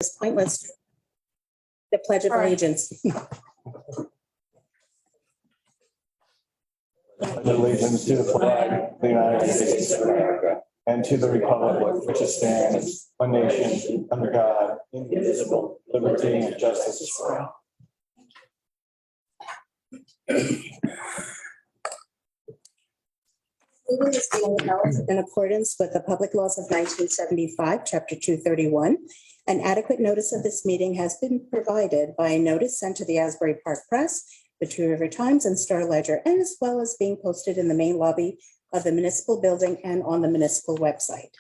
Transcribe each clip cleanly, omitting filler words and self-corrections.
this point, let's do the Pledge of All right. Allegiance. Allegiance to the flag of the United States of America and to the republic which stands one nation under God, indivisible, liberty and justice for all. Meeting is being held in accordance with the public laws of 1975, Chapter 231. An adequate notice of this meeting has been provided by a notice sent to the Asbury Park Press, the Two River Times, and Star Ledger, and as well as being posted in the main lobby of the municipal building and on the municipal website.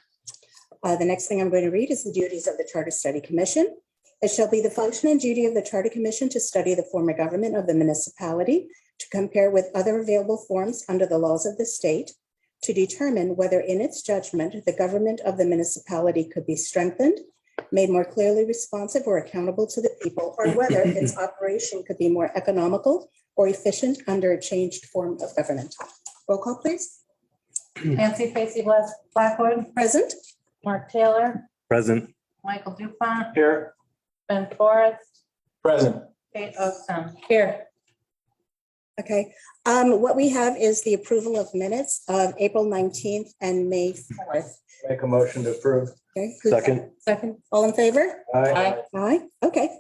The next thing I'm going to read is the duties of the Charter Study Commission. It shall be the function and duty of the Charter Commission to study the form of government of the municipality, to compare with other available forms under the laws of the state, to determine whether in its judgment the government of the municipality could be strengthened, made more clearly responsive or accountable to the people, or whether its operation could be more economical or efficient under a changed form of government. Roll call, please. Nancy Tracy Blackwood, Present. Mark Taylor, Present. Michael Dupont, Here. Ben Forrest, Present. Kate Oakstone. Here. Okay. What we have is the approval of minutes of April 19th and May 4th. Make a motion to approve. Okay. Second. All in favor? Aye. Aye. Okay.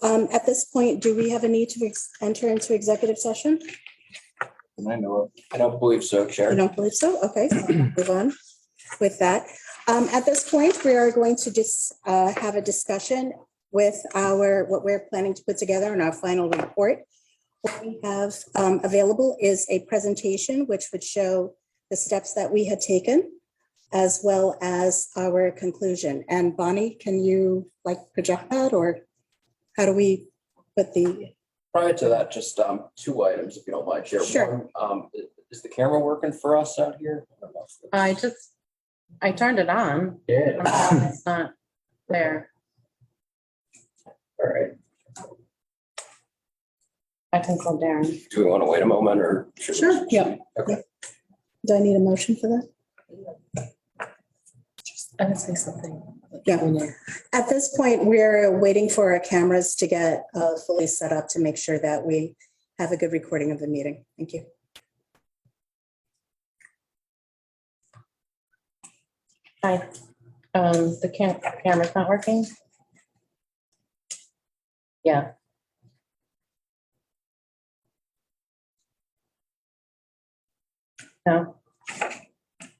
At this point, do we have a need to enter into executive session? I know of. I don't believe so, I Chair. don't believe so. Okay, so I'll move on with that. At this point, we are going to just have a discussion with what we're planning to put together in our final report. What we have available is a presentation which would show the steps that we had taken, as well as our conclusion. And Bonnie, can you project that, or how do we put the? Prior to that, just two items, if you don't mind, Chair. Sure. One, is the camera working for us out here? I turned it on. Yeah. It's not there. All right. I can call Darren. Do we want to wait a moment or? should we- Sure, yeah. Okay. Do I need a motion for that? I would say something. Yeah. At this point, we're waiting for our cameras to get fully set up to make sure that we have a good recording of the meeting. Thank you. Hi. The camera's not working? Yeah. No.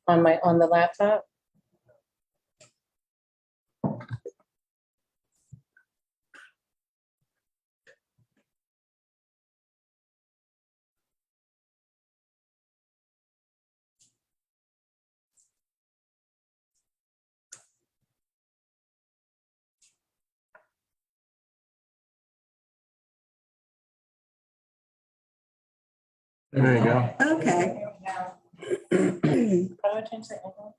On the laptop? There you go. Okay. How do I change the angle?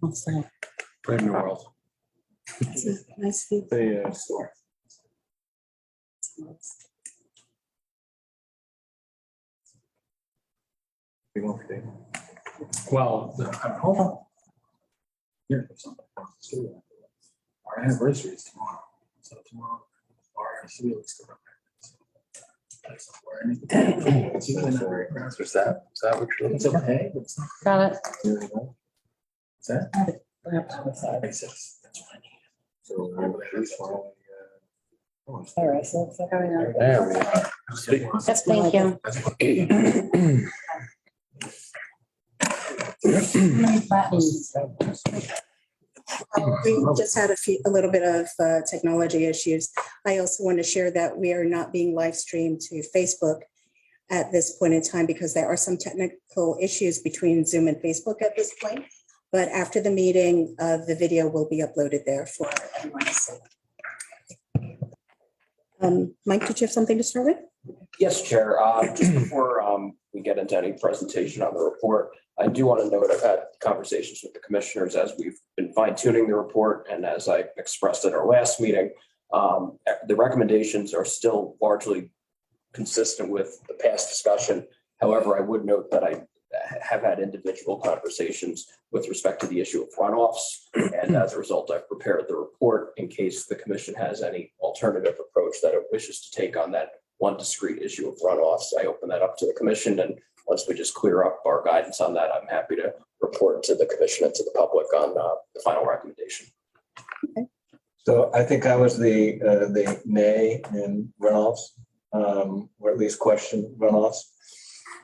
What's that? Brave new world. It's a nice view. The store. Well, hold on. Here, there's something. Our anniversary is tomorrow. So tomorrow, our seal is still. That's not where anything. It's usually not very crowded. Is that what you're It's looking for? okay, but it's not. Got it. Is that? Makes That's what I need. So All right, so it's going on. There we are. Yes, thank you. That's what- We just had a little bit of technology issues. I also want to share that we are not being live streamed to Facebook at this point in time because there are some technical issues between Zoom and Facebook at this point. But after the meeting, the video will be uploaded there for everyone to see. Mike, did you have something to start with? Yes, Chair. Just before we get into any presentation on the report. I do want to note I've had conversations with the commissioners as we've been fine tuning the report. And as I expressed at our last meeting, the recommendations are still largely consistent with the past discussion. However, I would note that I have had individual conversations with respect to the issue of runoffs. And as a result, I've prepared the report in case the commission has any alternative approach that it wishes to take on that one discrete issue of runoffs. I open that up to the commission, and once we just clear up our guidance on that, I'm happy to report to the commission and to the public on the final recommendation. So I think I was the nay in runoffs, or at least question runoffs.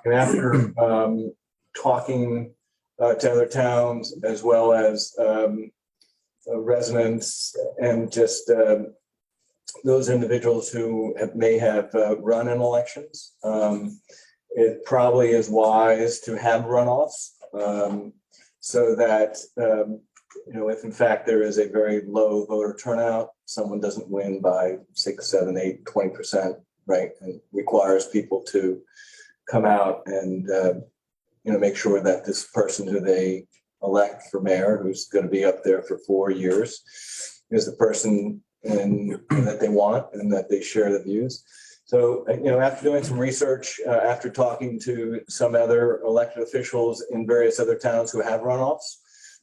And after talking to other towns as well as residents and just those individuals who may have run in elections, it probably is wise to have runoffs so that if in fact there is a very low voter turnout, someone doesn't win by 6, 7, 8, 20%, right? And requires people to come out and make sure that this person who they elect for mayor, who's going to be up there for 4 years, is the person that they want and that they share the views. So, after doing some research, after talking to some other elected officials in various other towns who have runoffs,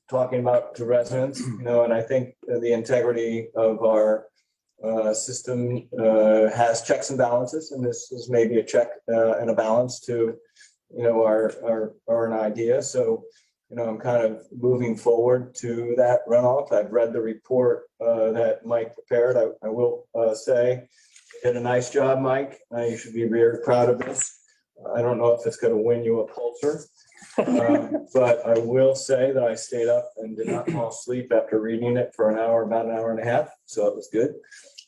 talking about to residents, and I think the integrity of our system has checks and balances, and this is maybe a check and a balance to, an idea. So, I'm kind of moving forward to that runoff. I've read the report that Mike prepared. I will say, did a nice job, Mike. You should be very proud of this. I don't know if it's going to win you a Pulitzer, but I will say that I stayed up and did not fall asleep after reading it for about an hour and a half. So it was good.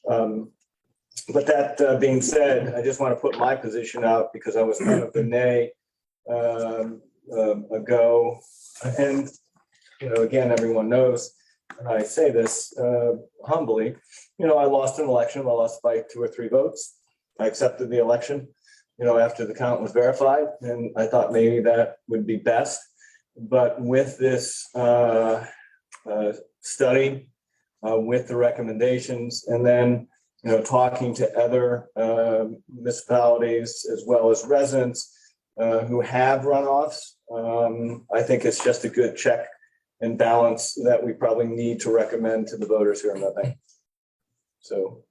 But that being said, I just want to put my position out because I was kind of the nay ago. And, again, everyone knows, and I say this humbly, I lost an election. I lost by 2 or 3 votes. I accepted the election, after the count was verified, and I thought maybe that would be best. But with this study, with the recommendations, and then, talking to other municipalities as well as residents who have runoffs, I think it's just a good check and balance that we probably need to recommend to the voters here in Red. So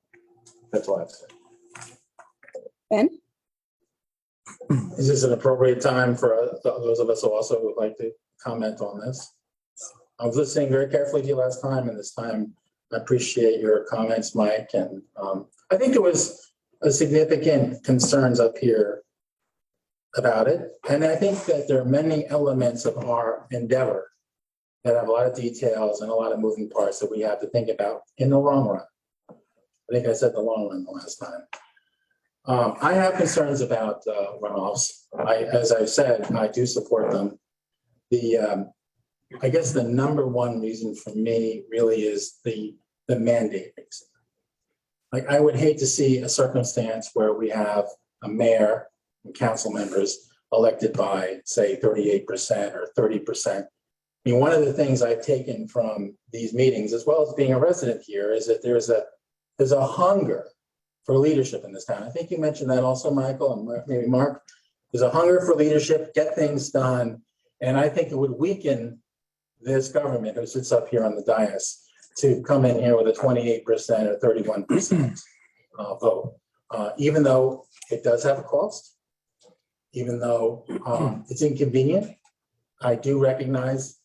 that's all I have to say. Ben? Is this an appropriate time for those of us who also would like to comment on this? I was listening very carefully to you last time, and this time I appreciate your comments, Mike. And I think there was a significant concerns up here about it. And I think that there are many elements of our endeavor that have a lot of details and a lot of moving parts that we have to think about in the long run. I think I said the long run the last time. I have concerns about runoffs. As I said, I do support them. I guess the number one reason for me really is the mandate reason. Like, I would hate to see a circumstance where we have a mayor and council members elected by, say, 38% or 30%. I mean, one of the things I've taken from these meetings, as well as being a resident here, is that there's a hunger for leadership in this town. I think you mentioned that also, Michael, and maybe Mark. There's a hunger for leadership, get things done. And I think it would weaken this government who sits up here on the dais to come in here with a 28% or 31% vote. Even though it does have a cost, even though it's inconvenient, I do recognize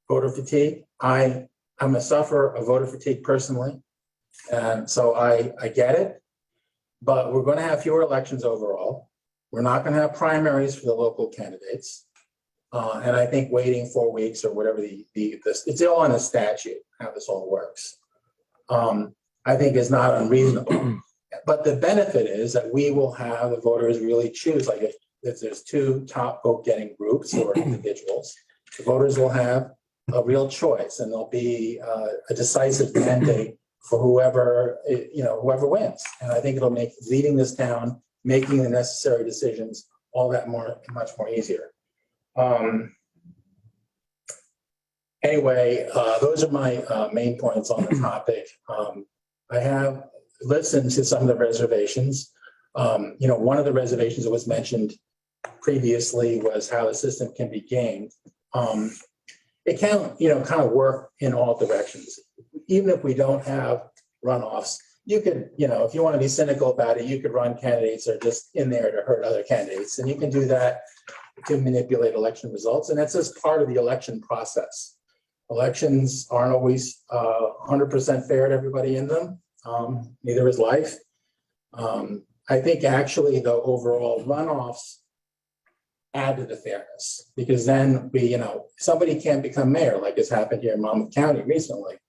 voter fatigue. I'm a sufferer of voter fatigue personally. And so I get it, but we're going to have fewer elections overall. We're not going to have primaries for the local candidates. And I think waiting 4 weeks or whatever it's all in a statute, how this all works. I think is not unreasonable. But the benefit is that we will have the voters really choose, like if there's 2 top vote getting groups or individuals, the voters will have a real choice, and there'll be a decisive mandate for whoever wins. And I think it'll make leading this town, making the necessary decisions all that much more easier. Anyway, those are my main points on the topic. I have listened to some of the reservations. One of the reservations that was mentioned previously was how the system can be gamed. It can, kind of work in all directions. Even if we don't have runoffs, you could, if you want to be cynical about it, you could run candidates that are just in there to hurt other candidates. And you can do that to manipulate election results. And that's just part of the election process. Elections aren't always 100% fair to everybody in them. Neither is life. I think actually the overall runoffs add to the fairness, because then somebody can't become mayor like has happened here in Monmouth County recently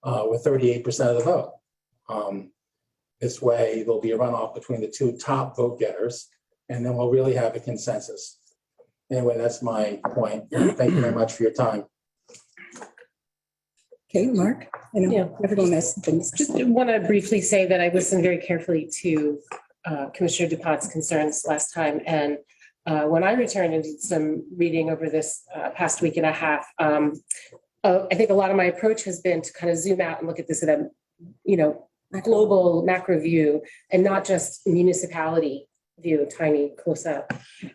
with 38% of the vote. This way there'll be a runoff between the two top vote getters, and then we'll really have a consensus. Anyway, that's my point. Thank you very much for your time. Okay, Mark, Yeah. everyone has things. Just want to briefly say that I listened very carefully to Commissioner DuPont's concerns last time. And when I returned and did some reading over this past week and a half, I think a lot of my approach has been to kind of zoom out and look at this at a, global macro view and not just municipality view, tiny close up.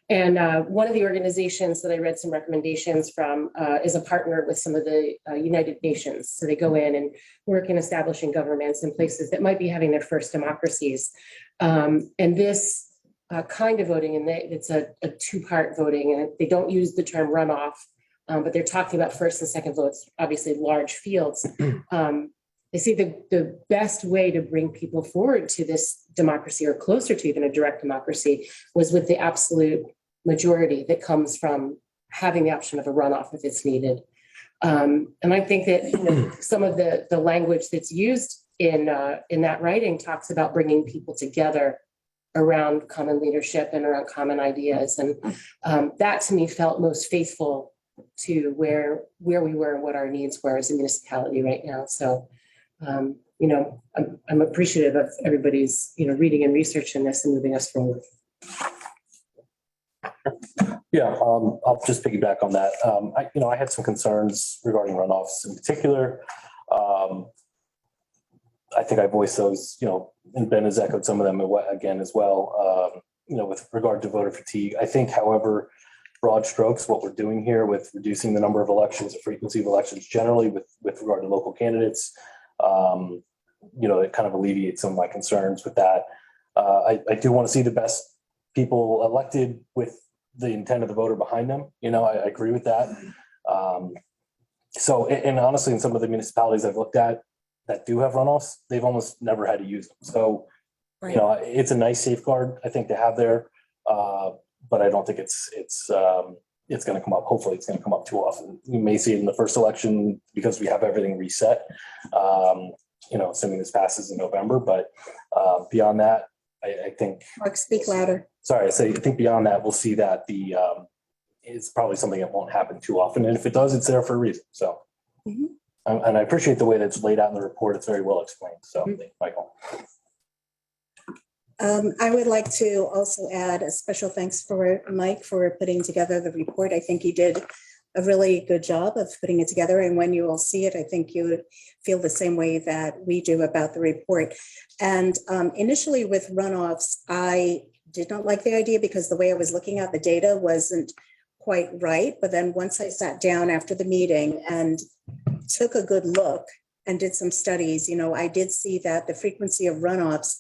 And one of the organizations that I read some recommendations from is a partner with some of the United Nations. So they go in and work in establishing governments in places that might be having their first democracies. And this kind of voting, and it's a two-part voting, and they don't use the term runoff, but they're talking about first and second votes, obviously large fields. They see the best way to bring people forward to this democracy, or closer to even a direct democracy, was with the absolute majority that comes from having the option of a runoff if it's needed. And I think that some of the language that's used in that writing talks about bringing people together around common leadership and around common ideas. And that to me felt most faithful to where we were and what our needs were as a municipality right now. So I'm appreciative of everybody's, reading and research in this and moving us forward. Yeah, I'll just piggyback on that. I had some concerns regarding runoffs in particular. I think I voiced those, and Ben has echoed some of them again as well, with regard to voter fatigue. I think, however, broad strokes, what we're doing here with reducing the number of elections, the frequency of elections generally with regard to local candidates, it kind of alleviates some of my concerns with that. I do want to see the best people elected with the intent of the voter behind them. I agree with that. And honestly, in some of the municipalities I've looked at that do have runoffs, they've almost never had to use them. So, Right. It's a nice safeguard, I think, to have there. But I don't think it's going to come up. Hopefully it's going to come up too often. You may see it in the first election because we have everything reset, assuming this passes in November. But beyond that, I think. Mark, speak louder. Sorry, I think beyond that, we'll see that it's probably something that won't happen too often. And if it does, it's there for a reason. So, and I appreciate the way that's laid out in the report. It's very well explained. So, Michael. I would like to also add a special thanks for Mike for putting together the report. I think he did a really good job of putting it together. And when you will see it, I think you would feel the same way that we do about the report. And initially with runoffs, I did not like the idea because the way I was looking at the data wasn't quite right. But then once I sat down after the meeting and took a good look and did some studies, I did see that the frequency of runoffs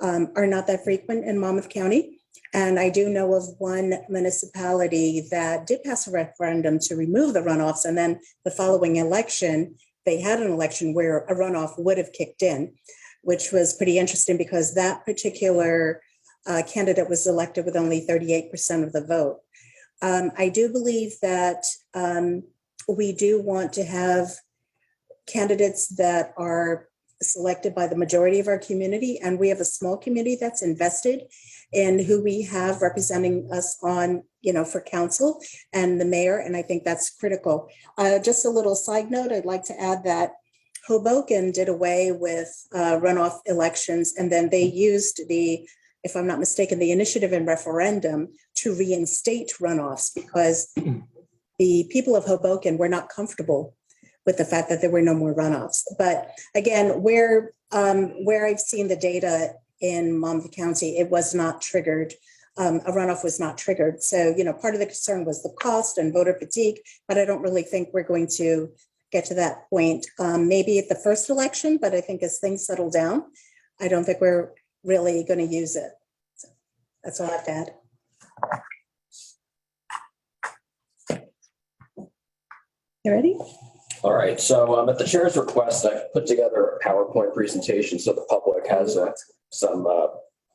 are not that frequent in Monmouth County. And I do know of one municipality that did pass a referendum to remove the runoffs. And then the following election, they had an election where a runoff would have kicked in, which was pretty interesting because that particular candidate was elected with only 38% of the vote. I do believe that we do want to have candidates that are selected by the majority of our community. And we have a small community that's invested in who we have representing us on, for council and the mayor. And I think that's critical. Just a little side note, I'd like to add that Hoboken did away with runoff elections, and then they used the if I'm not mistaken, the initiative and referendum to reinstate runoffs because the people of Hoboken were not comfortable with the fact that there were no more runoffs. But again, where I've seen the data in Monmouth County, it was not triggered. A runoff was not triggered. So, part of the concern was the cost and voter fatigue, but I don't really think we're going to get to that point. Maybe at the first election, but I think as things settle down, I don't think we're really going to use it. So that's all I have to add. You ready? All right, so at the chair's request, I've put together a PowerPoint presentation so the public has some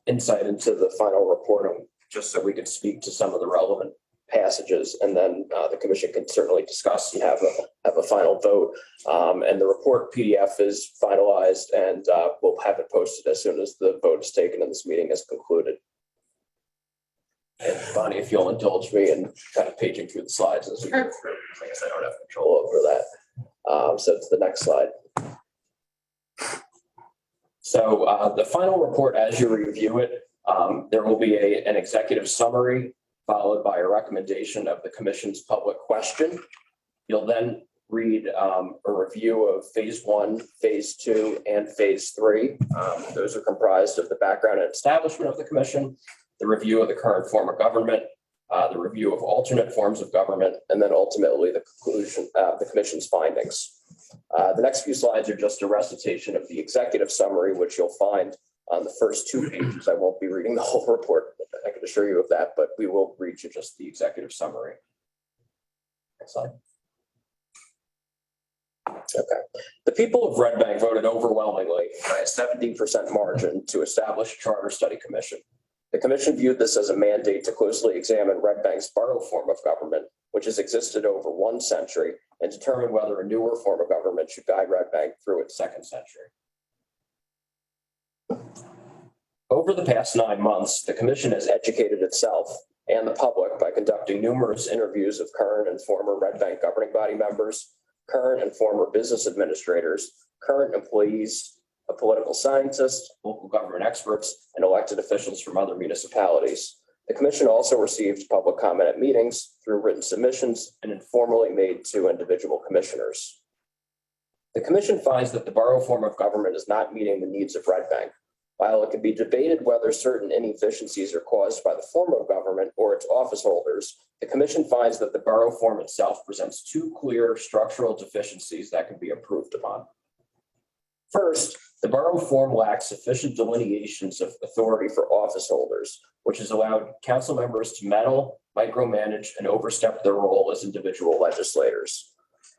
insight into the final report, just so we could speak to some of the relevant passages, and then the commission can certainly discuss and have a final vote. And the report PDF is finalized, and we'll have it posted as soon as the vote is taken and this meeting is concluded. And Bonnie, if you'll indulge me in kind of paging through the slides as we go through, I guess I don't have control over that. So to the next slide. So the final report, as you review it, there will be an executive summary followed by a recommendation of the commission's public question. You'll then read a review of phase 1, phase 2, and phase 3. Those are comprised of the background and establishment of the commission, the review of the current form of government, the review of alternate forms of government, and then ultimately the conclusion, the commission's findings. The next few slides are just a recitation of the executive summary, which you'll find on the first 2 pages. I won't be reading the whole report, I can assure you of that, but we will read you just the executive summary. Next slide. Okay. The people of Red Bank voted overwhelmingly by a 70% margin to establish a charter study commission. The commission viewed this as a mandate to closely examine Red Bank's borough form of government, which has existed over 1 century, and determine whether a newer form of government should guide Red Bank through its 2nd century. Over the past 9 months, the commission has educated itself and the public by conducting numerous interviews of current and former Red Bank governing body members, current and former business administrators, current employees, a political scientist, local government experts, and elected officials from other municipalities. The commission also received public comment at meetings through written submissions and informally made to individual commissioners. The commission finds that the borough form of government is not meeting the needs of Red Bank. While it can be debated whether certain inefficiencies are caused by the form of government or its office holders, the commission finds that the borough form itself presents 2 clear structural deficiencies that can be improved upon. First, the borough form lacks sufficient delineations of authority for office holders, which has allowed council members to meddle, micromanage, and overstep their role as individual legislators.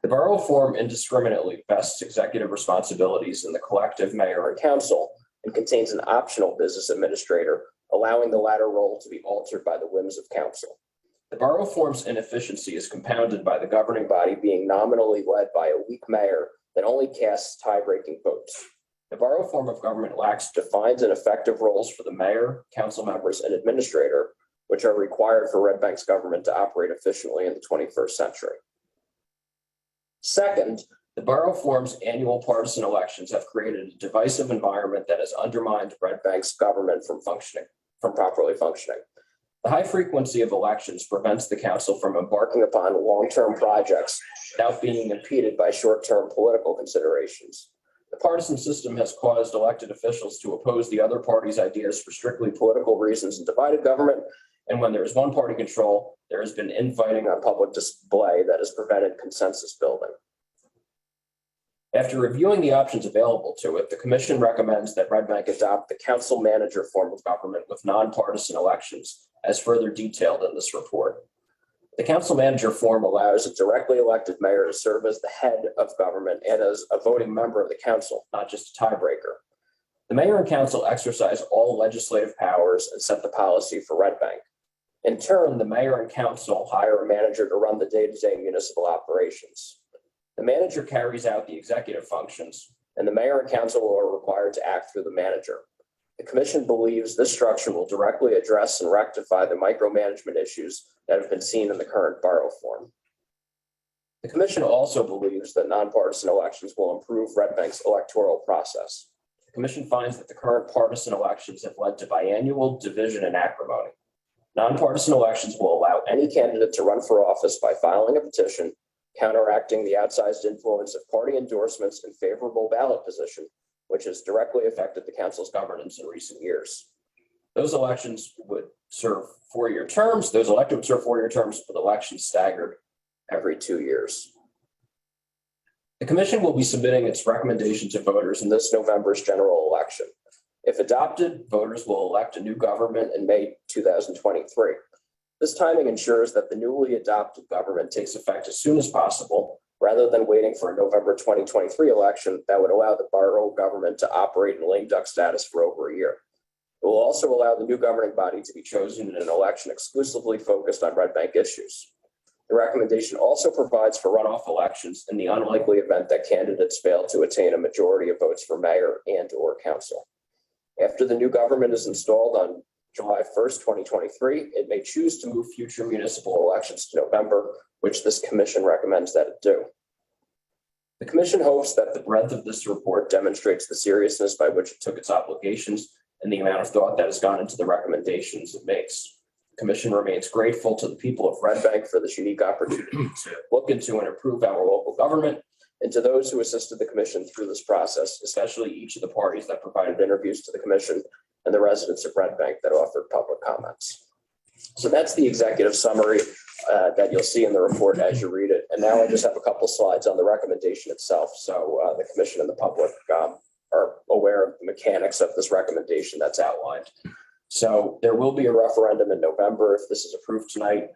The borough form indiscriminately vests executive responsibilities in the collective mayor and council, and contains an optional business administrator, allowing the latter role to be altered by the whims of council. The borough form's inefficiency is compounded by the governing body being nominally led by a weak mayor that only casts tie-breaking votes. The borough form of government lacks defined and effective roles for the mayor, council members, and administrator, which are required for Red Bank's government to operate efficiently in the 21st century. Second, the borough form's annual partisan elections have created a divisive environment that has undermined Red Bank's government from properly functioning. The high frequency of elections prevents the council from embarking upon long-term projects without being impeded by short-term political considerations. The partisan system has caused elected officials to oppose the other party's ideas for strictly political reasons and divided government. And when there is one-party control, there has been infighting on public display that has prevented consensus building. After reviewing the options available to it, the commission recommends that Red Bank adopt the council manager form of government with nonpartisan elections, as further detailed in this report. The council manager form allows a directly elected mayor to serve as the head of government and as a voting member of the council, not just a tiebreaker. The mayor and council exercise all legislative powers and set the policy for Red Bank. In turn, the mayor and council hire a manager to run the day-to-day municipal operations. The manager carries out the executive functions, and the mayor and council are required to act through the manager. The commission believes this structure will directly address and rectify the micromanagement issues that have been seen in the current borough form. The commission also believes that nonpartisan elections will improve Red Bank's electoral process. The Commission finds that the current partisan elections have led to biannual division and acrimony. Nonpartisan elections will allow any candidate to run for office by filing a petition counteracting the outsized influence of party endorsements and favorable ballot position, which has directly affected the council's governance in recent years. Those elections would serve 4-year terms. Those elected would serve 4-year terms with elections staggered every 2 years. The commission will be submitting its recommendation to voters in this November's general election. If adopted, voters will elect a new government in May 2023. This timing ensures that the newly adopted government takes effect as soon as possible, rather than waiting for a November 2023 election that would allow the borough government to operate in lame duck status for over a year. It will also allow the new governing body to be chosen in an election exclusively focused on Red Bank issues. The recommendation also provides for runoff elections in the unlikely event that candidates fail to attain a majority of votes for mayor and/or council. After the new government is installed on July 1st, 2023, it may choose to move future municipal elections to November, which this commission recommends that it do. The commission hopes that the breadth of this report demonstrates the seriousness by which it took its obligations and the amount of thought that has gone into the recommendations it makes. The commission remains grateful to the people of Red Bank for this unique opportunity to look into and improve our local government, and to those who assisted the commission through this process, especially each of the parties that provided interviews to the commission and the residents of Red Bank that offered public comments. So that's the executive summary that you'll see in the report as you read it. And now I just have a couple slides on the recommendation itself. So the commission and the public are aware of the mechanics of this recommendation that's outlined. So there will be a referendum in November if this is approved tonight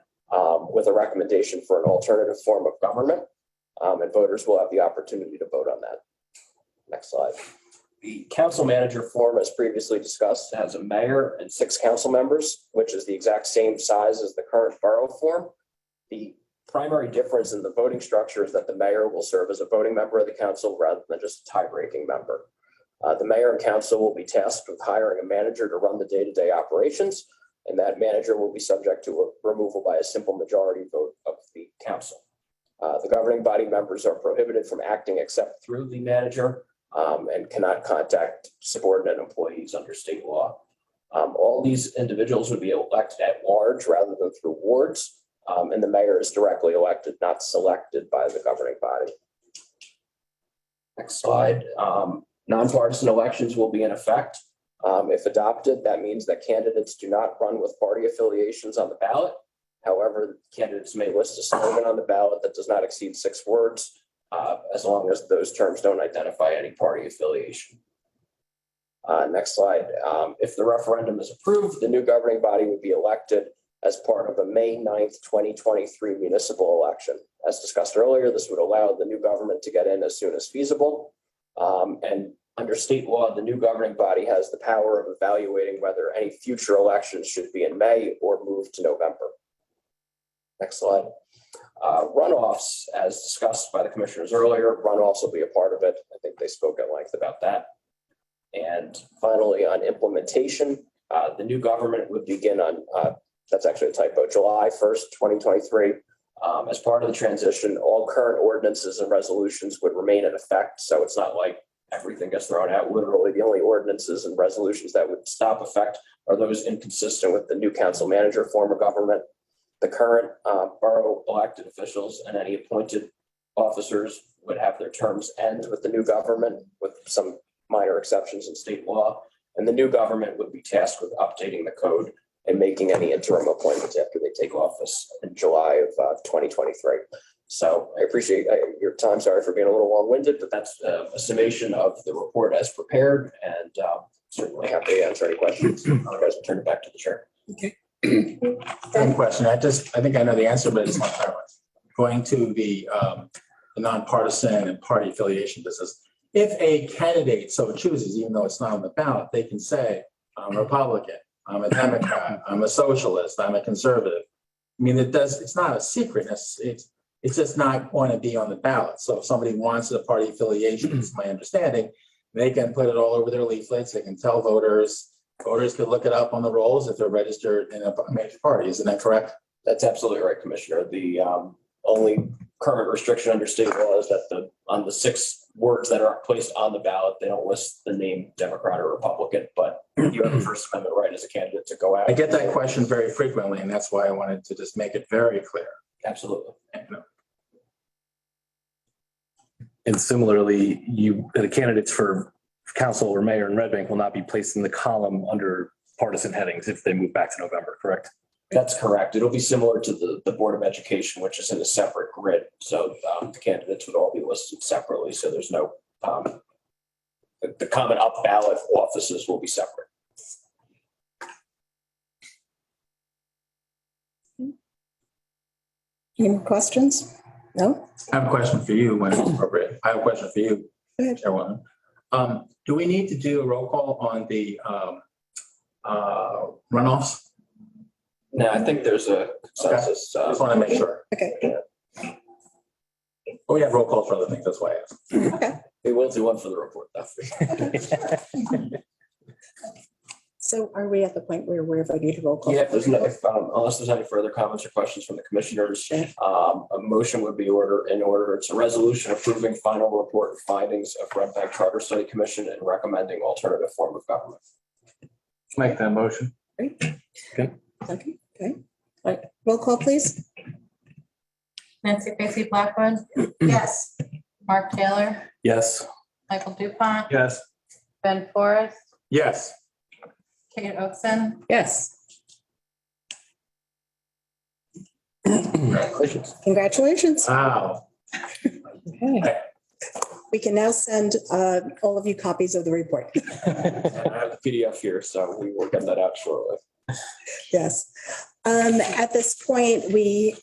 with a recommendation for an alternative form of government. And voters will have the opportunity to vote on that. Next slide. The council manager form, as previously discussed, has a mayor and 6 council members, which is the exact same size as the current borough form. The primary difference in the voting structure is that the mayor will serve as a voting member of the council rather than just a tie-breaking member. The mayor and council will be tasked with hiring a manager to run the day-to-day operations, and that manager will be subject to a removal by a simple majority vote of the council. The governing body members are prohibited from acting except through the manager and cannot contact subordinate employees under state law. All these individuals would be elected at large rather than through wards, and the mayor is directly elected, not selected by the governing body. Next slide. Nonpartisan elections will be in effect. If adopted, that means that candidates do not run with party affiliations on the ballot. However, candidates may list a slogan on the ballot that does not exceed 6 words, as long as those terms don't identify any party affiliation. Next slide. If the referendum is approved, the new governing body would be elected as part of a May 9th, 2023 municipal election. As discussed earlier, this would allow the new government to get in as soon as feasible. And under state law, the new governing body has the power of evaluating whether any future elections should be in May or move to November. Next slide. Runoffs, as discussed by the commissioners earlier, runoffs will be a part of it. I think they spoke at length about that. And finally, on implementation, the new government would begin on, that's actually a typo, July 1st, 2023. As part of the transition, all current ordinances and resolutions would remain in effect. So it's not like everything gets thrown out. Literally, the only ordinances and resolutions that would stop effect are those inconsistent with the new council manager form of government. The current borough elected officials and any appointed officers would have their terms end with the new government, with some minor exceptions in state law. And the new government would be tasked with updating the code and making any interim appointments after they take office in July of 2023. So I appreciate your time. Sorry for being a little long-winded, but that's a summation of the report as prepared, and certainly happy to answer any questions. Otherwise, I'll turn it back to the chair. Okay. I have a question. I think I know the answer, but it's not clear. Going to the nonpartisan and party affiliation business. If a candidate so chooses, even though it's not on the ballot, they can say, I'm a Republican, I'm a Democrat, I'm a socialist, I'm a conservative. I mean, it's not a secret. It's just not going to be on the ballot. So if somebody wants a party affiliation, it's my understanding, they can put it all over their leaflets. They can tell voters could look it up on the rolls if they're registered in a major party. Isn't that correct? That's absolutely right, Commissioner. The only current restriction under state law is that on the 6 words that are placed on the ballot, they don't list the name Democrat or Republican, but you have a First Amendment right as a candidate to go out. I get that question very frequently, and that's why I wanted to just make it very clear. Absolutely. And similarly, the candidates for council or mayor in Red Bank will not be placed in the column under partisan headings if they move back to November, correct? That's correct. It'll be similar to the Board of Education, which is in a separate grid. So the candidates would all be listed separately. So there's no, the common up ballot offices will be separate. Any more questions? No? I have a question for you when it's appropriate. I have a question for you, Go ahead. Chairwoman. Do we need to do a roll call on the runoffs? Now, I think there's a consensus. I just want to make sure. Okay, Oh, we have roll calls for other things. That's why I asked. okay. We will do one for the report, though. So are we at the point where we're ready to roll call? Yeah, if there's no, unless there's any further comments or questions from the commissioners, a motion would be in order. It's a resolution approving final report and findings of Red Bank Charter Study Commission and recommending alternative form of government. Make that motion. Second, okay. All right, roll call, please. Nancy Gracie Blackwood, Yes. Mark Taylor, Yes. Michael Dupont, Yes. Ben Forrest, Yes. Kate Oakson, Yes. Congratulations. Congratulations. Wow. Okay. We can now send all of you copies of the report. And I have the PDF here, so we will get that out shortly. Yes. At this point, we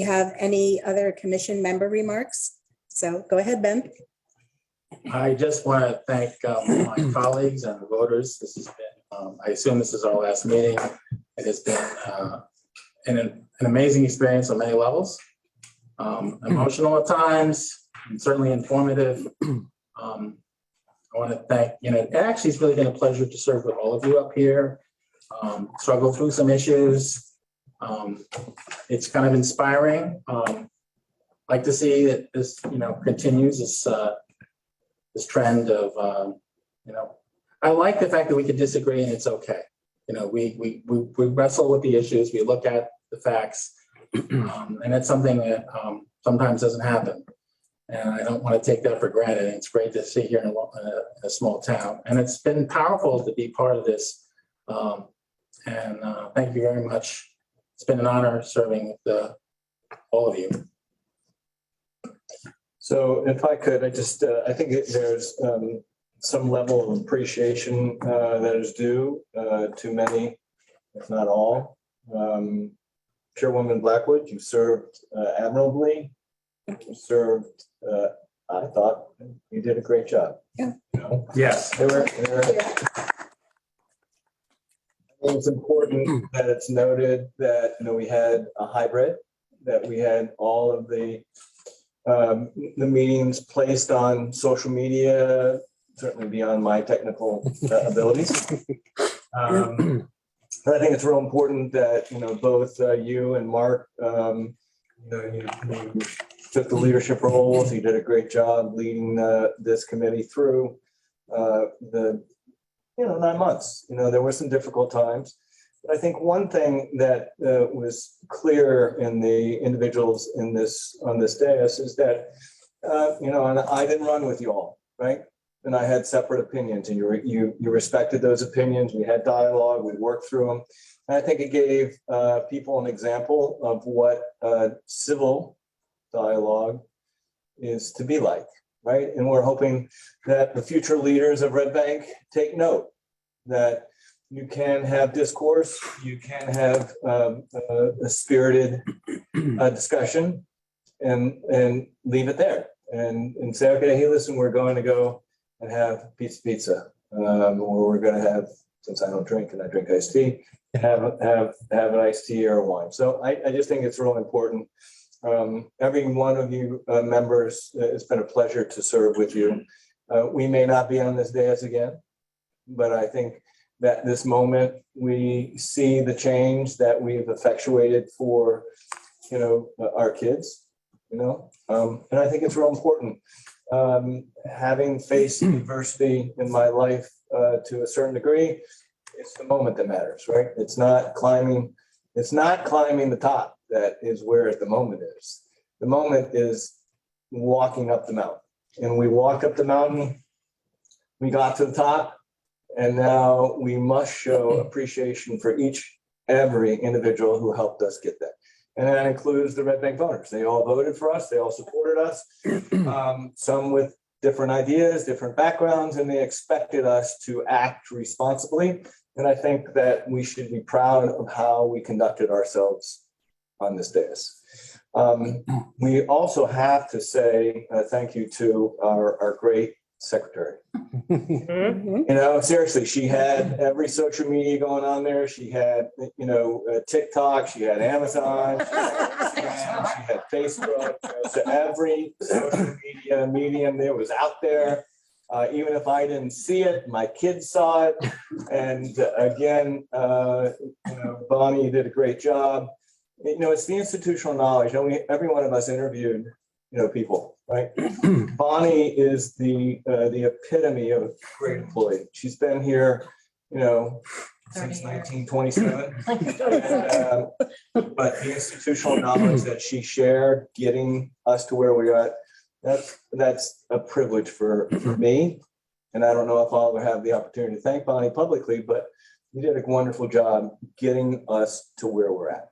have any other commission member remarks? So go ahead, Ben. I just want to thank my colleagues and the voters. This has been, I assume this is our last meeting. It has been an amazing experience on many levels. Emotional at times, and certainly informative. I want to thank, it actually has really been a pleasure to serve with all of you up here, struggle through some issues. It's kind of inspiring. Like to see that this, continues this trend of, I like the fact that we can disagree and it's okay. We wrestle with the issues, we look at the facts, and that's something that sometimes doesn't happen. And I don't want to take that for granted. It's great to see here in a small town, and it's been powerful to be part of this. And thank you very much. It's been an honor serving with all of you. So if I could, I think there's some level of appreciation that is due to many, if not all. Chairwoman Blackwood, you served admirably. You served, I thought you did a great job. Yeah. Yes. It's important that it's noted that, we had a hybrid, that we had all of the meetings placed on social media, certainly beyond my technical abilities. But I think it's real important that, both you and Mark, you took the leadership roles. You did a great job leading this committee through the 9 months. There were some difficult times. But I think one thing that was clear in the individuals on this dais is that, and I didn't run with you all, right? And I had separate opinions, and you respected those opinions. We had dialogue, we worked through them. And I think it gave people an example of what civil dialogue is to be like, right? And we're hoping that the future leaders of Red Bank take note that you can have discourse, you can have a spirited discussion and leave it there and say, okay, hey, listen, we're going to go and have pizza, or we're going to have, since I don't drink and I drink iced tea, have an iced tea or a wine. So I just think it's really important. Every one of you members, it's been a pleasure to serve with you. We may not be on this dais again, but I think that this moment we see the change that we've effectuated for, our kids And I think it's real important. Having faced adversity in my life to a certain degree, it's the moment that matters, right? It's not climbing the top that is where the moment is. The moment is walking up the mountain. And we walked up the mountain, we got to the top, and now we must show appreciation for every individual who helped us get there. And that includes the Red Bank voters. They all voted for us. They all supported us. Some with different ideas, different backgrounds, and they expected us to act responsibly. And I think that we should be proud of how we conducted ourselves on this dais. We also have to say thank you to our great secretary. Seriously, she had every social media going on there. She had, TikTok, she had Amazon, she had Facebook. So every social media medium there was out there. Even if I didn't see it, my kids saw it. And again, Bonnie did a great job. It's the institutional knowledge. Every one of us interviewed, people, right? Bonnie is the epitome of a great employee. She's been here, since 1927. But the institutional knowledge that she shared, getting us to where we got, that's a privilege for me. And I don't know if I'll ever have the opportunity to thank Bonnie publicly, but you did a wonderful job getting us to where we're at.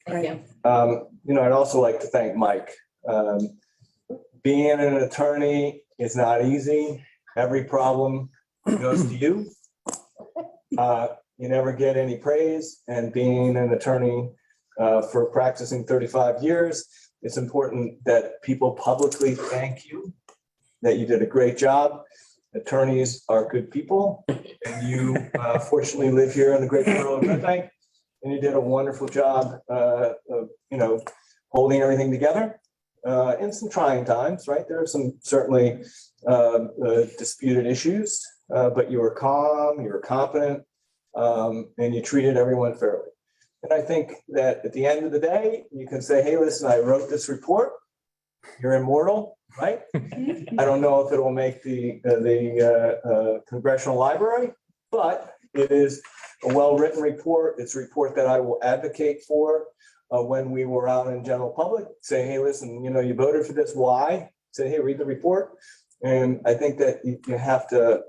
Right. I'd also like to thank Mike. Being an attorney is not easy. Every problem goes to you. You never get any praise. And being an attorney for practicing 35 years, it's important that people publicly thank you, that you did a great job. Attorneys are good people. And you fortunately live here in the great borough of Red Bank. And you did a wonderful job of, holding everything together in some trying times, right? There are some certainly disputed issues, but you were calm, you were competent, and you treated everyone fairly. And I think that at the end of the day, you can say, hey, listen, I wrote this report. You're immortal, right? I don't know if it will make the Congressional Library, but it is a well-written report. It's a report that I will advocate for when we were out in general public, say, hey, listen, you voted for this, why? Say, hey, read the report. And I think that you have to,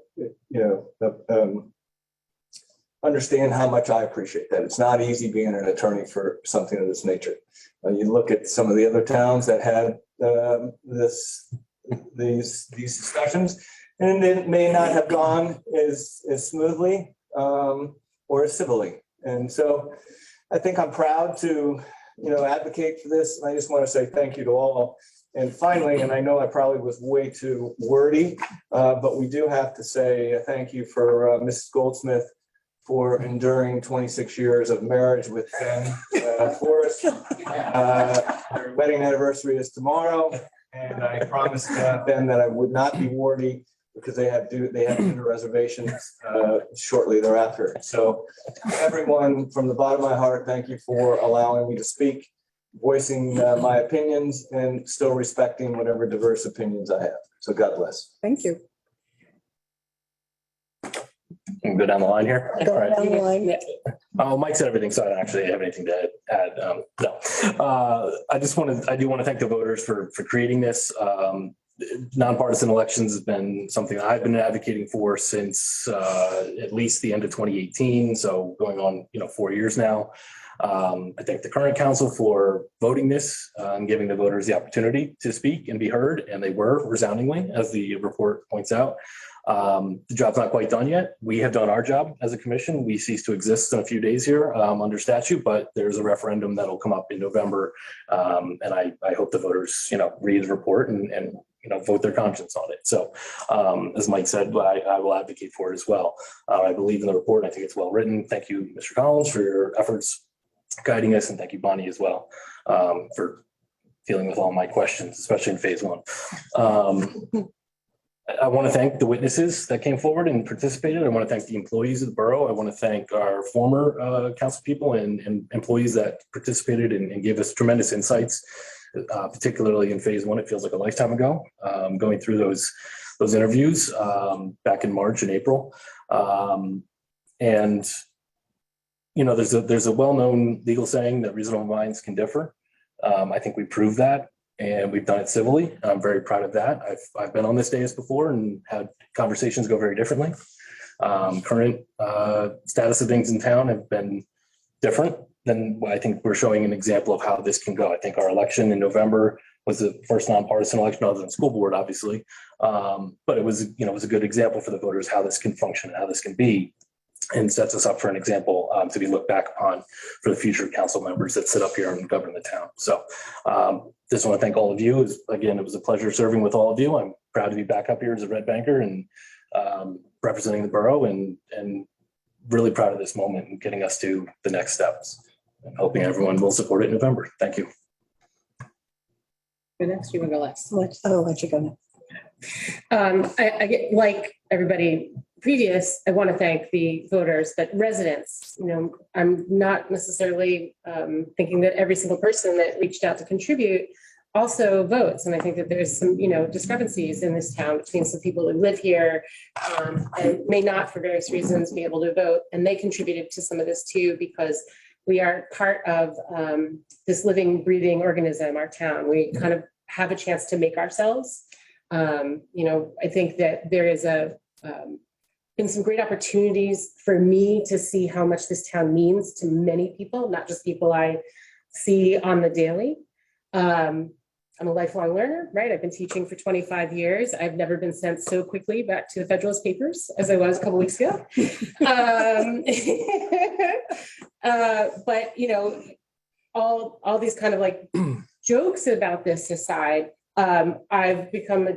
understand how much I appreciate that. It's not easy being an attorney for something of this nature. You look at some of the other towns that had these discussions, and it may not have gone as smoothly or as civilly. And so I think I'm proud to, advocate for this. And I just want to say thank you to all. And finally, and I know I probably was way too wordy, but we do have to say thank you for Mrs. Goldsmith for enduring 26 years of marriage with Ben Forrest. Their wedding anniversary is tomorrow. And I promised Ben that I would not be wordy because they have dinner reservations shortly thereafter. So everyone, from the bottom of my heart, thank you for allowing me to speak, voicing my opinions, and still respecting whatever diverse opinions I have. So God bless. Thank you. Can go down the line here. Go All right. down the line. Oh, Mike said everything, so I don't actually have anything to add. No. I do want to thank the voters for creating this. Nonpartisan elections has been something that I've been advocating for since at least the end of 2018. So going on, 4 years now. I thank the current council for voting this and giving the voters the opportunity to speak and be heard, and they were resoundingly, as the report points out. The job's not quite done yet. We have done our job as a commission. We cease to exist in a few days here under statute, but there's a referendum that'll come up in November. And I hope the voters, read the report and vote their conscience on it. So as Mike said, I will advocate for it as well. I believe in the report. I think it's well written. Thank you, Mr. Collins, for your efforts guiding us. And thank you, Bonnie, as well, for dealing with all my questions, especially in phase one. I want to thank the witnesses that came forward and participated. I want to thank the employees of the borough. I want to thank our former council people and employees that participated and gave us tremendous insights particularly in phase one. It feels like a lifetime ago, going through those interviews back in March and April. And, you know, there's a well-known legal saying that reasonable minds can differ. I think we proved that, and we've done it civilly. I'm very proud of that. I've been on this dais before and had conversations go very differently. Current status of things in town have been different than I think we're showing an example of how this can go. I think our election in November was the first nonpartisan election other than school board, obviously. But it was a good example for the voters how this can function and how this can be, and sets us up for an example to be looked back upon for the future council members that sit up here and govern the town. So just want to thank all of you. It was a pleasure serving with all of you. I'm proud to be back up here as a Red Banker and representing the borough, and really proud of this moment and getting us to the next steps. And hoping everyone will support it in November. Thank you. Go next, you want to go last? I'll let you go now. I get, like everybody previous, I want to thank the voters, but residents, you know, I'm not necessarily thinking that every single person that reached out to contribute also votes. And I think that there's some, you know, discrepancies in this town between some people who live here and may not, for various reasons, be able to vote. And they contributed to some of this too, because we are part of this living, breathing organism, our town. We kind of have a chance to make ourselves. You know, I think that there is been some great opportunities for me to see how much this town means to many people, not just people I see on the daily. I'm a lifelong learner, right? I've been teaching for 25 years. I've never been sent so quickly back to the Federalist Papers as I was a couple weeks ago. But, you know, all these kind of like jokes about this aside, I've become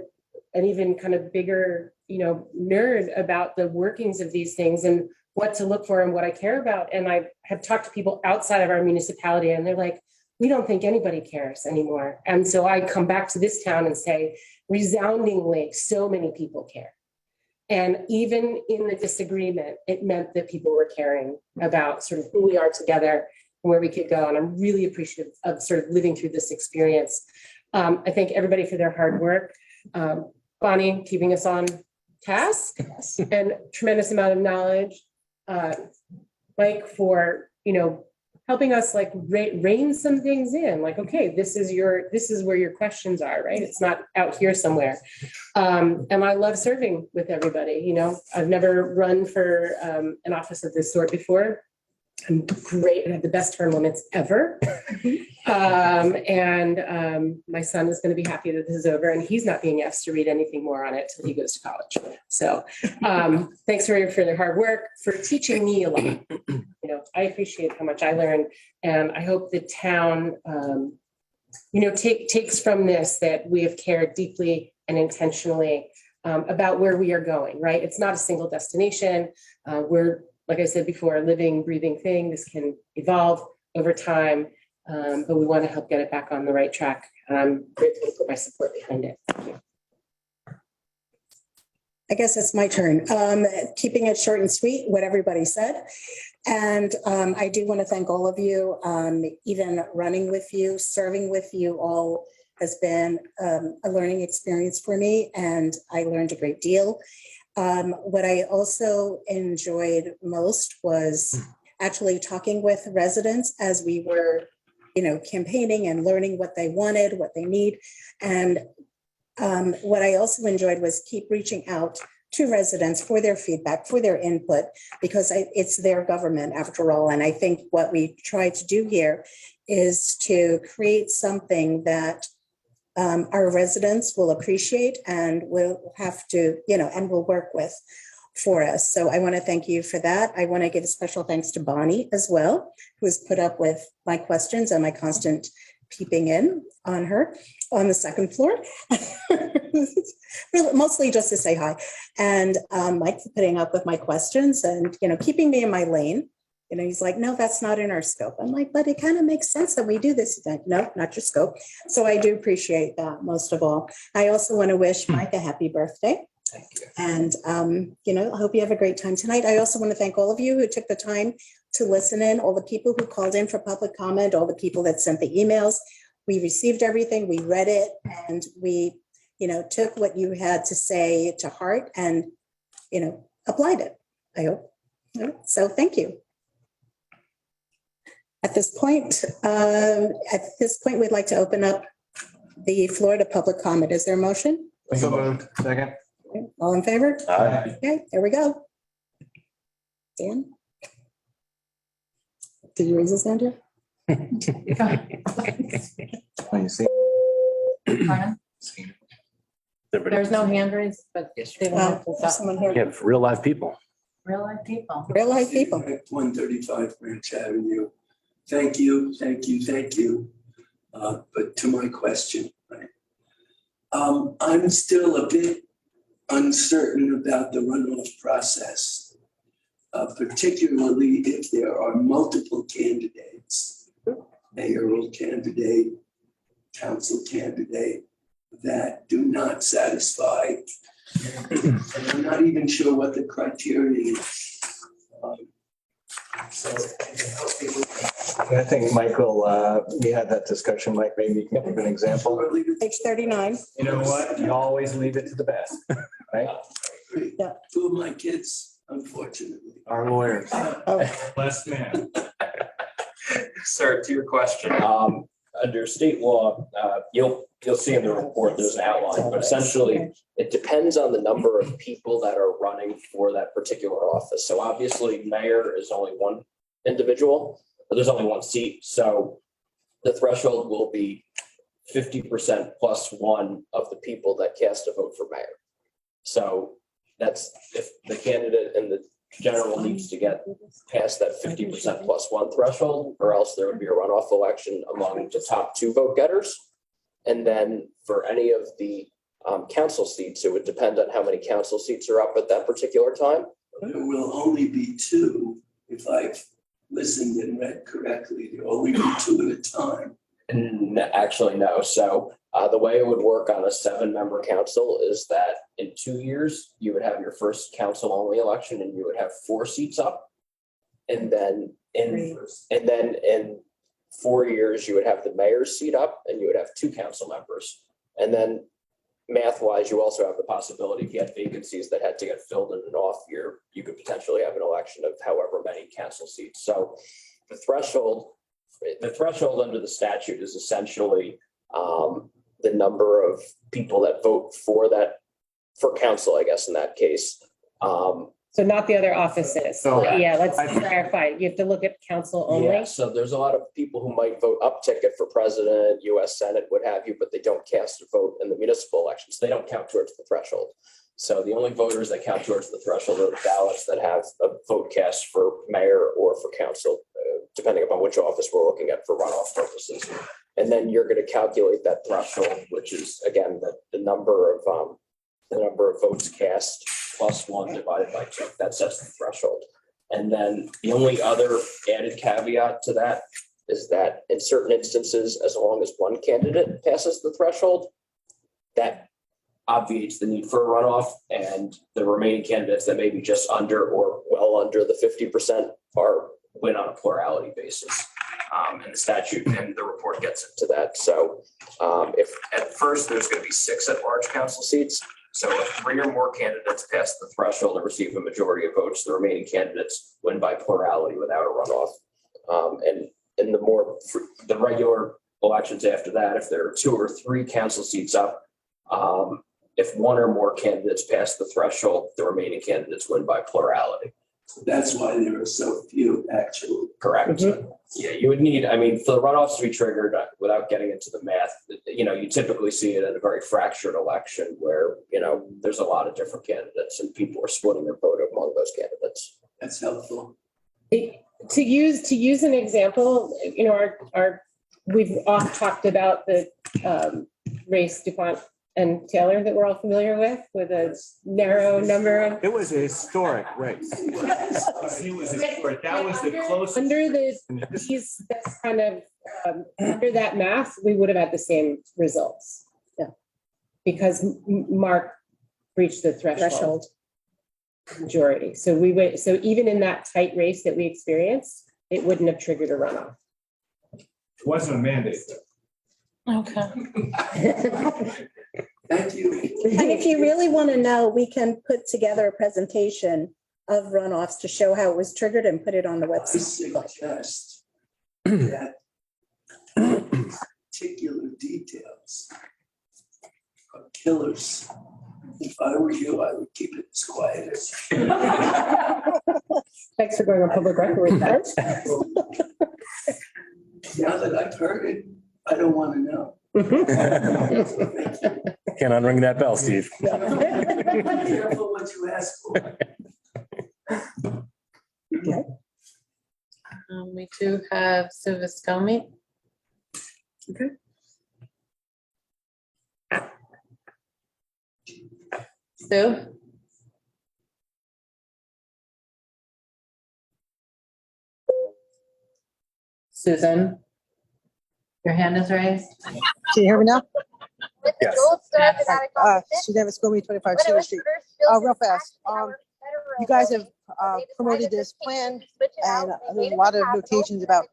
an even kind of bigger, you know, nerd about the workings of these things and what to look for and what I care about. And I have talked to people outside of our municipality, and they're like, we don't think anybody cares anymore. And so I come back to this town and say, resoundingly, so many people care. And even in the disagreement, it meant that people were caring about sort of who we are together and where we could go. And I'm really appreciative of sort of living through this experience. I thank everybody for their hard work. Bonnie, keeping us on task and tremendous amount of knowledge. Mike, for, you know, helping us like rein some things in, like, okay, this is where your questions are, right? It's not out here somewhere. And I love serving with everybody. You know, I've never run for an office of this sort before. I'm great. I have the best term limits ever. My son is going to be happy that this is over, and he's not being asked to read anything more on it till he goes to college. So thanks for their hard work, for teaching me a lot. You know, I appreciate how much I learned, and I hope the town, you know, takes from this that we have cared deeply and intentionally about where we are going, right? It's not a single destination. We're, like I said before, a living, breathing thing. This can evolve over time, but we want to help get it back on the right track. And I'm grateful to put my support behind it. Thank you. I guess it's my turn. Keeping it short and sweet, what everybody said. And I do want to thank all of you. Even running with you, serving with you all has been a learning experience for me, and I learned a great deal. What I also enjoyed most was actually talking with residents as we were, you know, campaigning and learning what they wanted, what they need. And what I also enjoyed was keep reaching out to residents for their feedback, for their input, because it's their government after all. And I think what we try to do here is to create something that our residents will appreciate and will have to, you know, and will work with for us. So I want to thank you for that. I want to give a special thanks to Bonnie as well, who has put up with my questions and my constant peeping in on her on the second floor, mostly just to say hi. And Mike for putting up with my questions and, you know, keeping me in my lane. You know, he's like, no, that's not in our scope. I'm like, but it kind of makes sense that we do this event. No, not your scope. So I do appreciate that most of all. I also want to wish Mike a happy birthday. Thank you. And, you know, I hope you have a great time tonight. I also want to thank all of you who took the time to listen in, all the people who called in for public comment, all the people that sent the emails. we received everything, we read it, and we, took what you had to say to heart and, applied it, I hope. So thank you. At this point, we'd like to open up the floor to public comment. Is there a motion? So moved. Second. All in favor? Aye. Okay, there we go. Dan? Did you raise this hand here? Oh, you see? Pardon? There's no hand raised, but they will have to stop. Someone here, Yeah, for real live people. Real life people. real life people. 135 Branch Avenue. Thank you. But to my question, right? I'm still a bit uncertain about the runoff process, particularly if there are multiple candidates, mayoral candidate, council candidate, that do not satisfy. And I'm not even sure what the criteria is. So I think, Michael, we had that discussion, Mike, maybe you can give an example. Page 39. You know what? You always leave it to the best, right? Yeah. Two of my kids, unfortunately. Our lawyers. Oh, Last man. Sir, to your question, under state law, you'll see in the report, there's an outline, but essentially it depends on the number of people that are running for that particular office. So obviously mayor is only one individual, but there's only one seat. So the threshold will be 50% plus one of the people that cast a vote for mayor. So that's if the candidate in the general needs to get past that 50% plus one threshold, or else there would be a runoff election among the top two vote getters. And then for any of the council seats, it would depend on how many council seats are up at that particular time. There will only be two, if I've listened and read correctly, there will only be two at a time. Actually, no. So the way it would work on a 7-member council is that in 2 years, you would have your first council only election and you would have 4 seats up. And then in 4 years, you would have the mayor's seat up and you would have 2 council members. And then math wise, you also have the possibility if you had vacancies that had to get filled in an off year, you could potentially have an election of however many council seats. So the threshold under the statute is essentially the number of people that vote for council, I guess, in that case. So not the other offices. So- Yeah, let's clarify. You have to look at council Yeah, only. so there's a lot of people who might vote up ticket for president, US Senate, what have you, but they don't cast a vote in the municipal elections. They don't count towards the threshold. So the only voters that count towards the threshold are the ballots that have a vote cast for mayor or for council, depending upon which office we're looking at for runoff purposes. And then you're going to calculate that threshold, which is again the number of votes cast plus 1 divided by 2. That sets the threshold. And then the only other added caveat to that is that in certain instances, as long as one candidate passes the threshold, that obviates the need for a runoff, and the remaining candidates that may be just under or well under the 50% are win on a plurality basis. And the statute and the report gets into that. So if at first there's going to be 6 at-large council seats, so if 3 or more candidates pass the threshold and receive a majority of votes, the remaining candidates win by plurality without a runoff. And in the regular elections after that, if there are 2 or 3 council seats up, if 1 or more candidates pass the threshold, the remaining candidates win by plurality. That's why there are so few actually. Correct. Yeah, you would need, for the runoffs to be triggered, without getting into the math, you typically see it in a very fractured election where, there's a lot of different candidates and people are splitting their vote among those candidates. That's helpful. To use an example, we've often talked about the race DuPont and Taylor that we're all familiar with a narrow number of. It was a historic race. It was historic. That was the closest. Under under that math, we would have had the same results. Yeah. Because Mark reached the threshold majority. So even in that tight race that we experienced, it wouldn't have triggered a runoff. It wasn't a mandate though. Okay. Thank you. And if you really want to know, we can put together a presentation of runoffs to show how it was triggered and put it on the I website. suggest that particular details are killers. If I were you, I would keep it as quiet as. Thanks for going on public record with that. Now that I've heard it, I don't want to know. Can't unring that bell, Steve. Be careful what you ask for. We do have Sue Viscomi. Okay. Sue? Susan? Your hand is raised. Can you hear me now? Yes. Suzanne Viscomi, 25 Cedar Street. Real fast. You guys have promoted this plan and there's a lot of notations about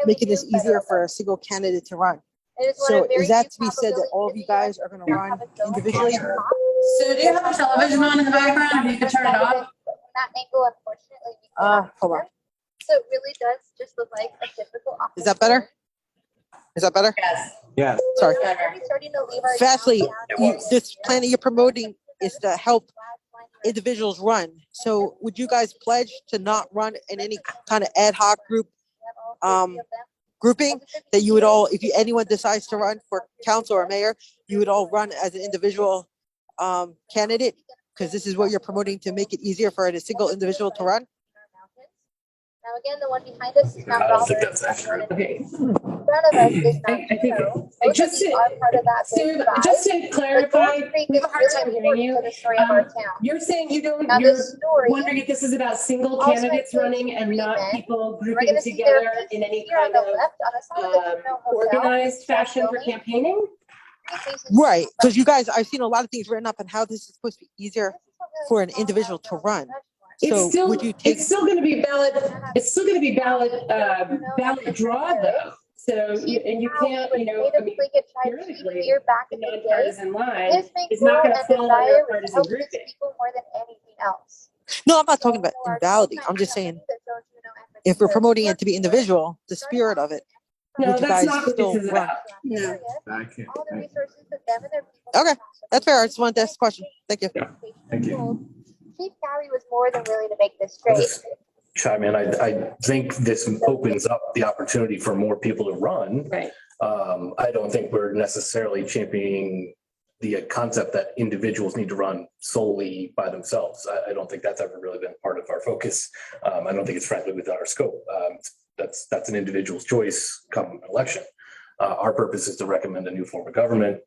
making this easier for a single candidate to run. So is that to be said that all of you guys are going to run individually? Sue, do you have a television on in the background? If you could turn it off. That angle, unfortunately. Hold on. So it really does just look like a typical. Is that better? Is that better? Yes. Yeah. Sorry. We're already starting to leave our Fastly, downtown this plan that you're promoting is to help individuals run. So would you guys pledge to not run in any kind of ad hoc group grouping, that you would all, if anyone decides to run for council or mayor, you would all run as an individual candidate? Because this is what you're promoting, to make it easier for a single individual to run? Now, again, the one behind us is Mount I don't think Roberts. that's accurate. Okay. In front of us is Mount I think Juneau. I Both of just these to- are part of that big Sue, divide, just to but clarify, Gold Creek we is have a hard time really hearing you. important to the story of our town. You're saying you don't, Now, you're this story, wondering if this is about single also candidates includes running and not agreement. people We're grouping gonna see there together are in any here on kind the of left, on the side of the Juneau Hotel. organized fashion for building. campaigning? Right, because you guys, I've seen a lot of things written up on how this is supposed to be easier for an individual to run. It's So still, would you take, it's still gonna be ballot, it's still gonna be ballot draw though. So, and you can't, you know, I mean, theoretically, Here back the in the day, nonpartisan line this makes is not gonna and fall under desire was partisan help these grouping. people more than anything else. no, I'm not talking about invalidity. I'm just saying, if we're promoting it to be individual, the spirit of it, No, would you that's guys not what this still is run? about. No. I can't. All the resources that them and their people. Okay, that's fair. I just wanted to ask a question. Thank you. Thank you. Chief Gowdy was more than willing to make this straight. Chime in. I think this opens up the opportunity for more people to run. Right. I don't think we're necessarily championing the concept that individuals need to run solely by themselves. I don't think that's ever really been part of our focus. I don't think it's frankly within our scope. That's an individual's choice come election. Our purpose is to recommend a new form of government.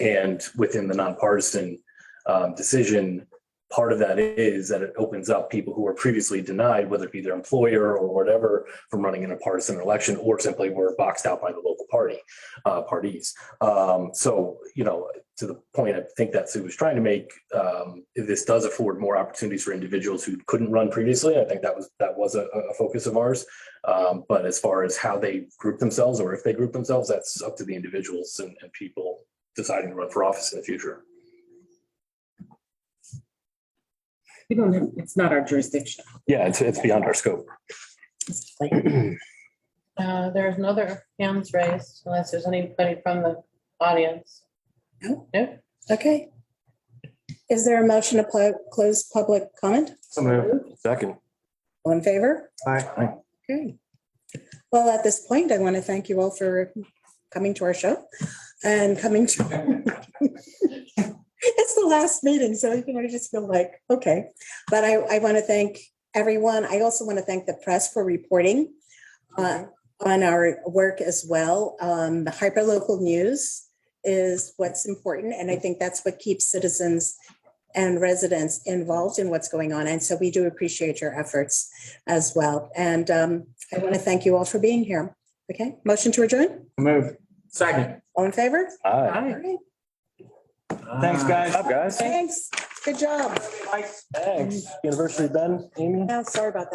And within the nonpartisan decision, part of that is that it opens up people who were previously denied, whether it be their employer or whatever, from running in a partisan election, or simply were boxed out by the local parties. So, you know, to the point I think that Sue was trying to make, this does afford more opportunities for individuals who couldn't run previously. I think that was a focus of ours. But as far as how they group themselves, or if they group themselves, that's up to the individuals and people deciding to run for office in the future. We don't have, it's not our jurisdiction. Yeah, it's beyond our scope. There's another hands raised, unless there's anybody from the audience. No. No? Okay. Is there a motion to close public comment? Second. All in favor? Aye. Okay. Well, at this point, I want to thank you all for coming to our show and coming to. It's the last meeting, so you know, I just feel like, okay. But I want to thank everyone. I also want to thank the press for reporting on our work as well. The hyperlocal news is what's important, and I think that's what keeps citizens and residents involved in what's going on. And so we do appreciate your efforts as well. And I want to thank you all for being here. Okay, motion to adjourn? Move. Second. All in favor? Aye. All right. Thanks, guys. What's up, guys? Thanks. Good job. Thanks. Anniversary, Ben, Amy? Oh, sorry about that.